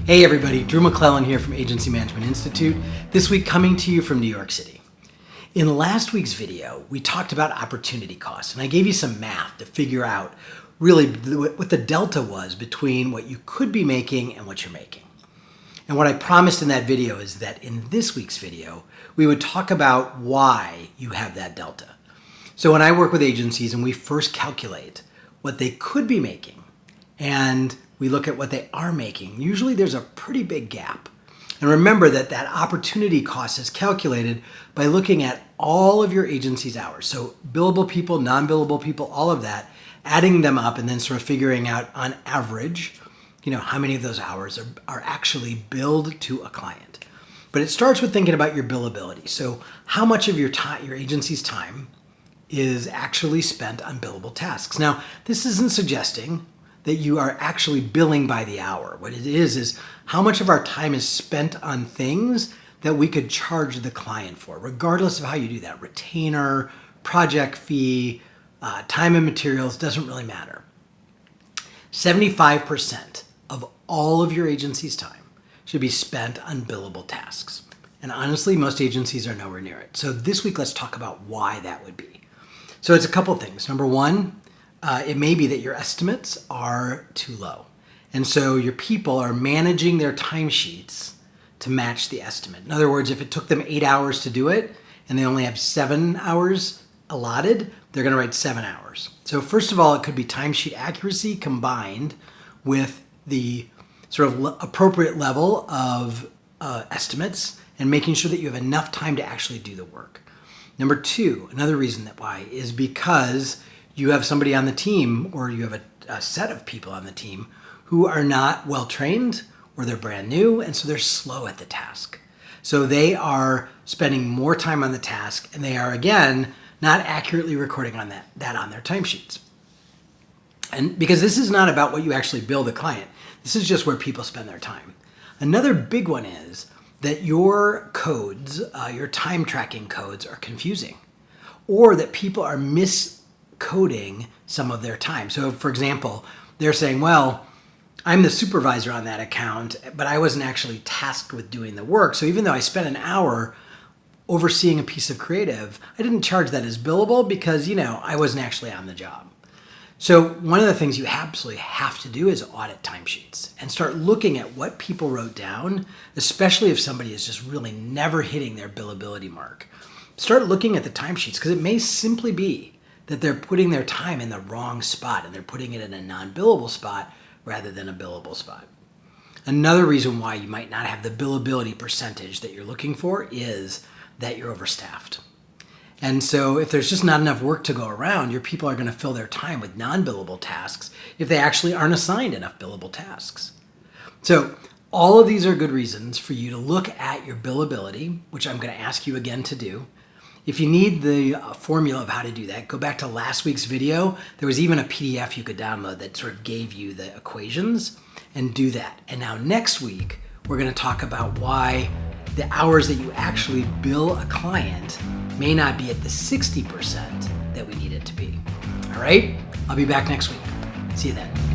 Hey everybody, Drew McLellan here from Agency Management Institute, this week coming to you from New York City. In last week's video, we talked about opportunity costs, and I gave you some math to figure out really what the delta was between what you could be making and what you're making. And what I promised in that video is that in this week's video, we would talk about why you have that delta. So when I work with agencies and we first calculate what they could be making and we look at what they are making, usually there's a pretty big gap. And remember that that opportunity cost is calculated by looking at all of your agency's hours. So billable people, non-billable people, all of that, adding them up and then sort of figuring out on average, how many of those hours are actually billed to a client. But it starts with thinking about your billability. So how much of your time, your agency's time is actually spent on billable tasks. Now, this isn't suggesting that you are actually billing by the hour. What it is how much of our time is spent on things that we could charge the client for, regardless of how you do that. Retainer, project fee, time and materials, doesn't really matter. 75% of all of your agency's time should be spent on billable tasks. And honestly, most agencies are nowhere near it. So this week, let's talk about why that would be. So it's a couple things. Number one, it may be that your estimates are too low. And so your people are managing their timesheets to match the estimate. In other words, if it took them 8 hours to do it and they only have 7 hours allotted, they're going to write 7 hours. So first of all, it could be timesheet accuracy combined with the sort of appropriate level of estimates and making sure that you have enough time to actually do the work. Number two, another reason that why is because you have somebody on the team or you have a set of people on the team who are not well trained or they're brand new and so they're slow at the task. So they are spending more time on the task and they are, again, not accurately recording on that on their timesheets. And because this is not about what you actually bill the client, this is just where people spend their time. Another big one is that your codes, your time tracking codes are confusing or that people are miscoding some of their time. So for example, they're saying, well, I'm the supervisor on that account, but I wasn't actually tasked with doing the work. So even though I spent an hour overseeing a piece of creative, I didn't charge that as billable because, I wasn't actually on the job. So one of the things you absolutely have to do is audit timesheets and start looking at what people wrote down, especially if somebody is just really never hitting their billability mark. Start looking at the timesheets because it may simply be that they're putting their time in the wrong spot and they're putting it in a non-billable spot rather than a billable spot. Another reason why you might not have the billability percentage that you're looking for is that you're overstaffed. And so if there's just not enough work to go around, your people are going to fill their time with non-billable tasks if they actually aren't assigned enough billable tasks. So all of these are good reasons for you to look at your billability, which I'm going to ask you again to do. If you need the formula of how to do that, go back to last week's video. There was even a PDF you could download that sort of gave you the equations and do that. And now next week, we're going to talk about why the hours that you actually bill a client may not be at the 60% that we need it to be. All right? I'll be back next week. See you then.